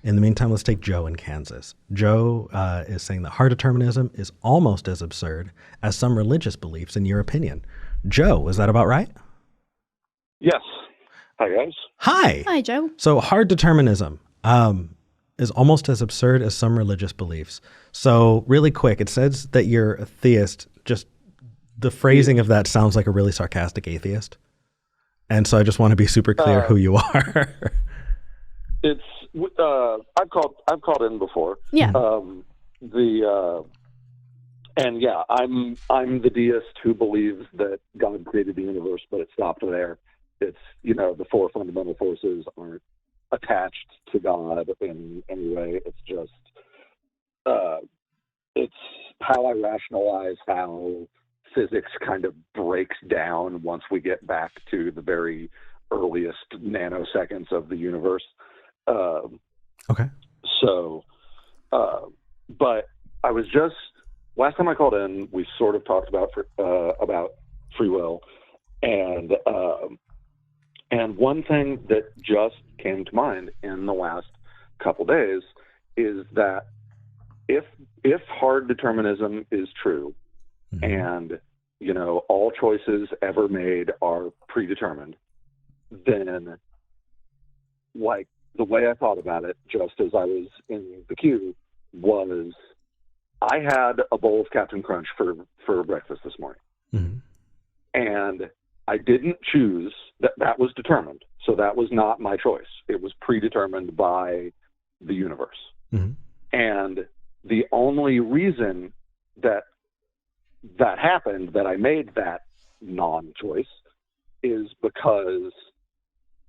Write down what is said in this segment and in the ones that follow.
In the meantime, let's take Joe in Kansas. Joe is saying that hard determinism is almost as absurd as some religious beliefs, in your opinion. Joe, is that about right? Yes. Hi, guys. Hi. Hi, Joe. So hard determinism is almost as absurd as some religious beliefs. So really quick, it says that you're a theist. Just the phrasing of that sounds like a really sarcastic atheist. And so I just want to be super clear who you are. It's I've called in before. Yeah. And yeah, I'm the deist who believes that God created the universe, but it stopped there. It's, the four fundamental forces aren't attached to God in any way. It's just it's how I rationalize how physics kind of breaks down once we get back to the very earliest nanoseconds of the universe. Okay. So, but I was just, last time I called in, we sort of talked about free will, and one thing that just came to mind in the last couple days is that if hard determinism is true, and all choices ever made are predetermined, then like the way I thought about it, just as I was in the queue, was I had a bowl of Captain Crunch for breakfast this morning. Mm-hmm. And I didn't choose that was determined. So that was not my choice. It was predetermined by the universe. Mm-hmm. And the only reason that happened, that I made that non-choice, is because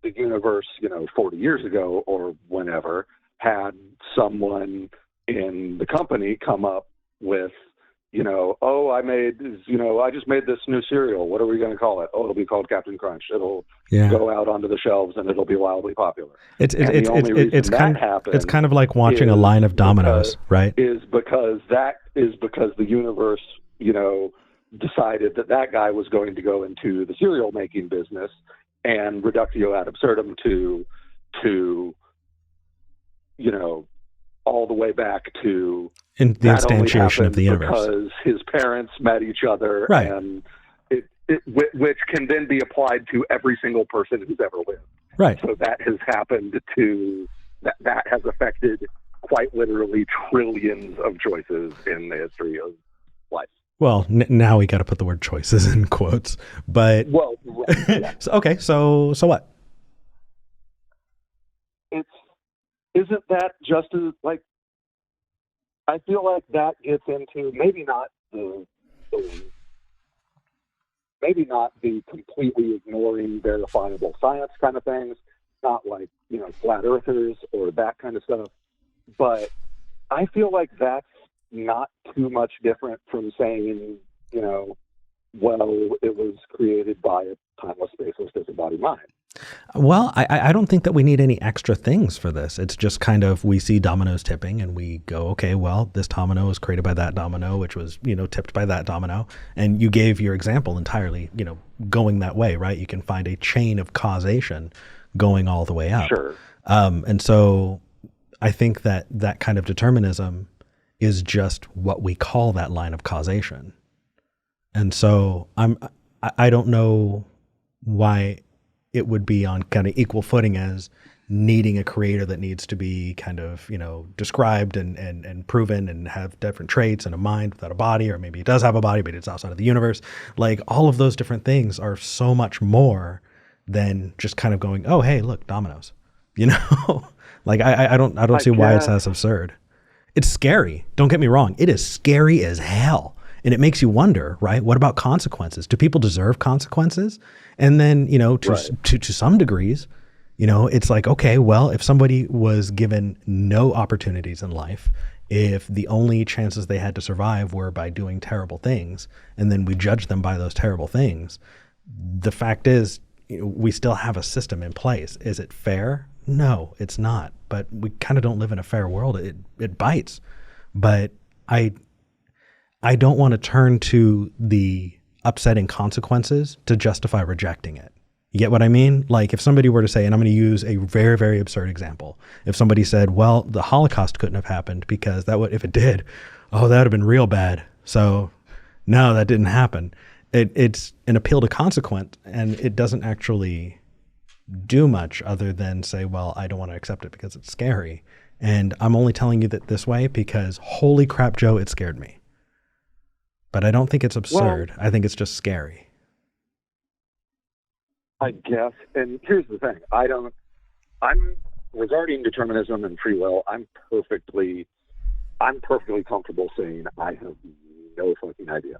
the universe, 40 years ago or whenever, had someone in the company come up with, I just made this new cereal. What are we going to call it? Oh, it'll be called Captain Crunch. It'll go out onto the shelves and it'll be wildly popular. It's kind of like watching a line of dominoes, right? Is because the universe, decided that guy was going to go into the cereal making business, and reductio ad absurdum to all the way back to in the instantiation of the universe, because his parents met each other, right? And which can then be applied to every single person who's ever lived, right? So that has happened to that has affected quite literally trillions of choices in the history of life. Well, now we got to put the word choices in quotes, but right, yeah. So what? Isn't that just as, like, I feel like that gets into maybe not the completely ignoring verifiable science kind of things, not like, flat earthers or that kind of stuff, but I feel like that's not too much different from saying, it was created by a timeless, spaceless, disembodied mind. Well, I don't think that we need any extra things for this. It's just kind of, we see dominoes tipping and we go, okay, well, this domino was created by that domino, which was, tipped by that domino. And you gave your example entirely, going that way, right? You can find a chain of causation going all the way up. Sure. And so I think that kind of determinism is just what we call that line of causation. And so I don't know why it would be on kind of equal footing as needing a creator that needs to be kind of, described and proven and have different traits and a mind without a body, or maybe it does have a body, but it's outside of the universe. Like, all of those different things are so much more than just kind of going, oh, hey, look, dominoes, like I don't see why it's as absurd. It's scary. Don't get me wrong. It is scary as hell. And it makes you wonder, right? What about consequences? Do people deserve consequences? And then, to some degrees, it's like, okay, well, if somebody was given no opportunities in life, if the only chances they had to survive were by doing terrible things, and then we judge them by those terrible things, the fact is, we still have a system in place. Is it fair? No, it's not. But we kind of don't live in a fair world. It bites. But I don't want to turn to the upsetting consequences to justify rejecting it. You get what I mean? Like if somebody were to say, and I'm going to use a very, very absurd example. If somebody said, well, the Holocaust couldn't have happened because if it did, that would have been real bad. So no, that didn't happen. It's an appeal to consequence, and it doesn't actually do much other than say, well, I don't want to accept it because it's scary. And I'm only telling you that this way because holy crap, Joe, it scared me. But I don't think it's absurd. Well, I think it's just scary. I guess, and here's the thing. I'm regarding determinism and free will, I'm perfectly comfortable saying I have no fucking idea.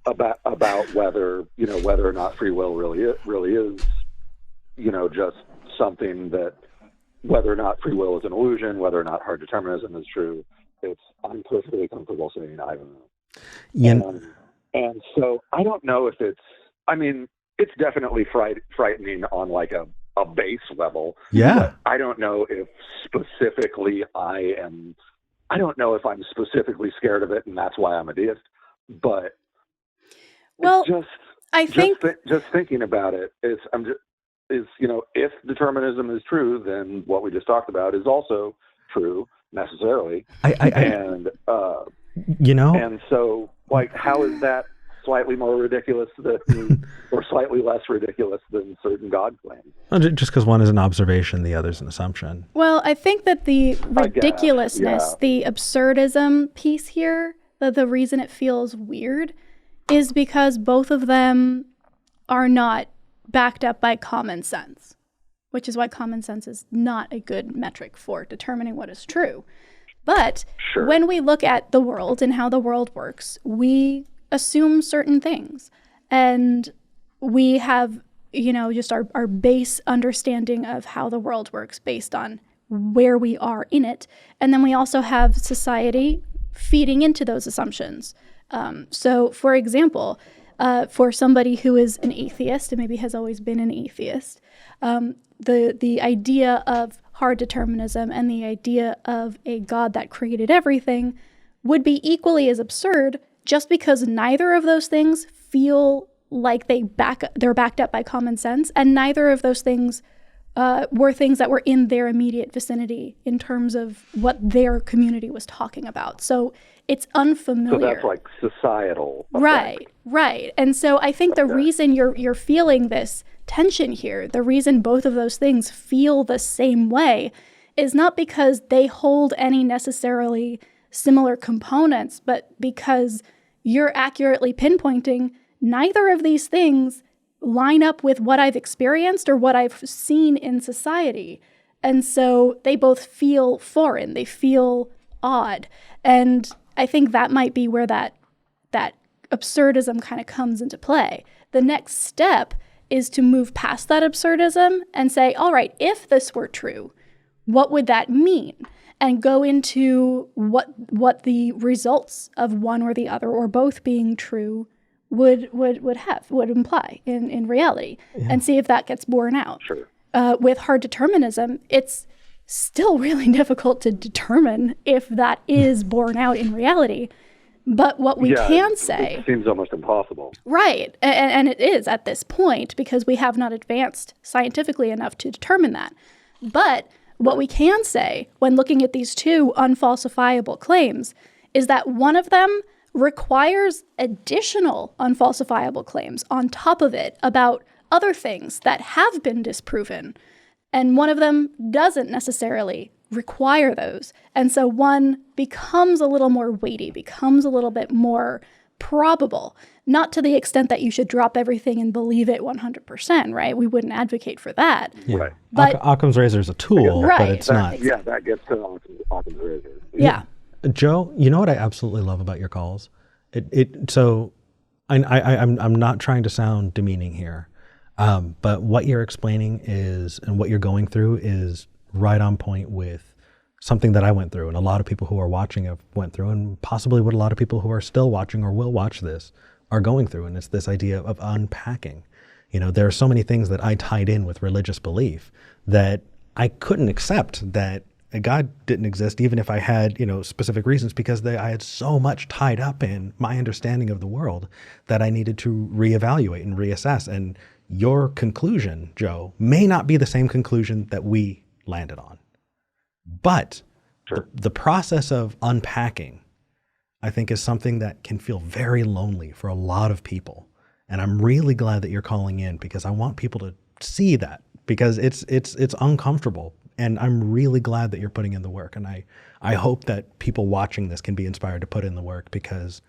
about whether or not free will really is just something that, whether or not free will is an illusion, whether or not hard determinism is true. I'm perfectly comfortable saying I don't know. Yeah. And so I don't know if it's definitely frightening on like a base level. Yeah. But I don't know if specifically I don't know if I'm specifically scared of it and that's why I'm a deist. But well, I think just thinking about it is if determinism is true, then what we just talked about is also true necessarily. And so like, how is that slightly more ridiculous or slightly less ridiculous than certain God claims? Well, just because one is an observation, the other is an assumption. Well, I think that the ridiculousness, the absurdism piece here, the reason it feels weird is because both of them are not backed up by common sense, which is why common sense is not a good metric for determining what is true. But when we look at the world and how the world works, we assume certain things. And we have, just our base understanding of how the world works based on where we are in it. And then we also have society feeding into those assumptions. So, for example, for somebody who is an atheist and maybe has always been an atheist, the idea of hard determinism and the idea of a God that created everything would be equally as absurd just because neither of those things feel like they're backed up by common sense, and neither of those things were things that were in their immediate vicinity in terms of what their community was talking about. So it's unfamiliar. So that's like societal effect. Right. And so I think the reason you're feeling this tension here, the reason both of those things feel the same way, is not because they hold any necessarily similar components, but because you're accurately pinpointing neither of these things line up with what I've experienced or what I've seen in society. And so they both feel foreign, they feel odd. And I think that might be where that absurdism kind of comes into play. The next step is to move past that absurdism and say, all right, if this were true, what would that mean? And go into what the results of one or the other or both being true would imply in reality, and see if that gets borne out. Sure. With hard determinism, it's still really difficult to determine if that is borne out in reality. But what we can say... It seems almost impossible. Right, and it is at this point because we have not advanced scientifically enough to determine that. But what we can say when looking at these two unfalsifiable claims is that one of them requires additional unfalsifiable claims on top of it about other things that have been disproven. And one of them doesn't necessarily require those. And so one becomes a little more weighty, becomes a little bit more probable, not to the extent that you should drop everything and believe it 100%, right? We wouldn't advocate for that. Yeah. Right. But Occam's razor is a tool, but it's not. Yeah, that gets to Occam's razor. Yeah. Joe, you know what I absolutely love about your calls? So I'm not trying to sound demeaning here, but what you're explaining is, and what you're going through is right on point with something that I went through, and a lot of people who are watching have went through, and possibly what a lot of people who are still watching or will watch this are going through, and it's this idea of unpacking. There are so many things that I tied in with religious belief that I couldn't accept that God didn't exist, even if I had, specific reasons, because I had so much tied up in my understanding of the world that I needed to reevaluate and reassess. And your conclusion, Joe, may not be the same conclusion that we landed on. But Sure. the process of unpacking, I think, is something that can feel very lonely for a lot of people. And I'm really glad that you're calling in, because I want people to see that, because it's uncomfortable. And I'm really glad that you're putting in the work. And I hope that people watching this can be inspired to put in the work, because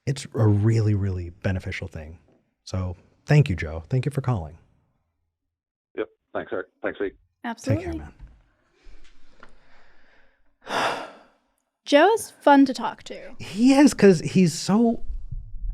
it's a really, really beneficial thing. So thank you, Joe. Thank you for calling. Yep. Thanks, Eric. Thanks, Vic. Absolutely. Take care, man. Joe is fun to talk to. He is, because he's so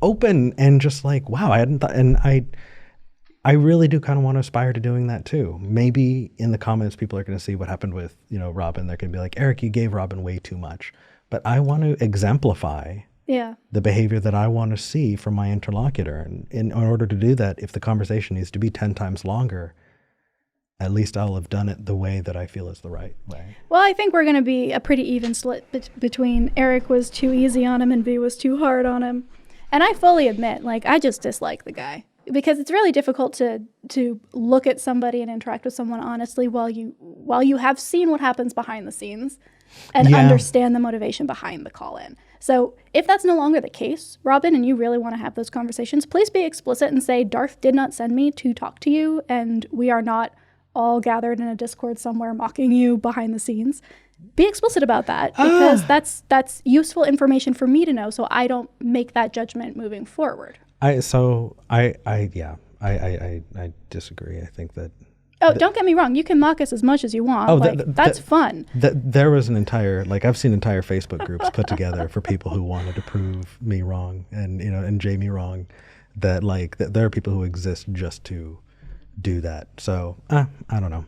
open and just like, wow, I hadn't thought, and I really do kind of want to aspire to doing that too. Maybe in the comments, people are going to see what happened with, Robin. They're going to be like, Eric, you gave Robin way too much. But I want to exemplify the behavior that I want to see from my interlocutor. And in order to do that, if the conversation needs to be 10 times longer, at least I'll have done it the way that I feel is the right way. Well, I think we're going to be a pretty even split between Eric was too easy on him and V was too hard on him. And I fully admit, I just dislike the guy, because it's really difficult to look at somebody and interact with someone honestly while you have seen what happens behind the scenes and understand the motivation behind the call-in. So if that's no longer the case, Robin, and you really want to have those conversations, please be explicit and say, Darth did not send me to talk to you, and we are not all gathered in a Discord somewhere mocking you behind the scenes. Be explicit about that, because that's useful information for me to know, so I don't make that judgment moving forward. I disagree. I think that. Oh, don't get me wrong. You can mock us as much as you want. That's fun. There was an entire, I've seen entire Facebook groups put together for people who wanted to prove me wrong and Jamie wrong. That there are people who exist just to do that. So I don't know.